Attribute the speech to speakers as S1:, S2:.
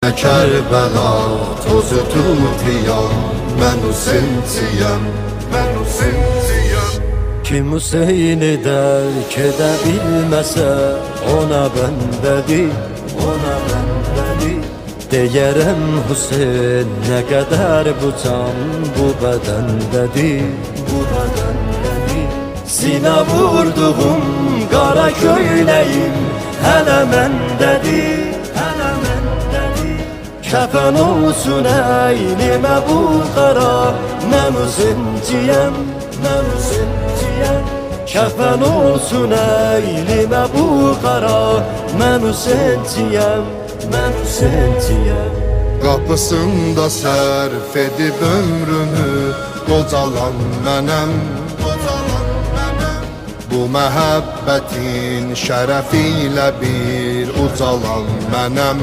S1: Kərbəla tozu tutuyam, mən Hüseynciyəm, mən Hüseynciyəm.
S2: Kim Hüseyin'i dərk edə bilməsə, ona bəndədir, ona bəndədir. Deyərəm Hüseyin nə qədər bu can bu bədəndədir, bu bədəndədir. Sinə vurduğum qara köynəyim hələ məndədir, hələ məndədir. Kəfən olsun əynimə bu qara, mən Hüseynciyəm, mən Hüseynciyəm. Kəfən olsun əynimə bu qara, mən Hüseynciyəm, mən Hüseynciyəm.
S1: Qapısında sərf edib ömrümü qocalan mənəm, qocalan mənəm. Bu məhəbbətin şərəfi ilə bir ucalan mənəm.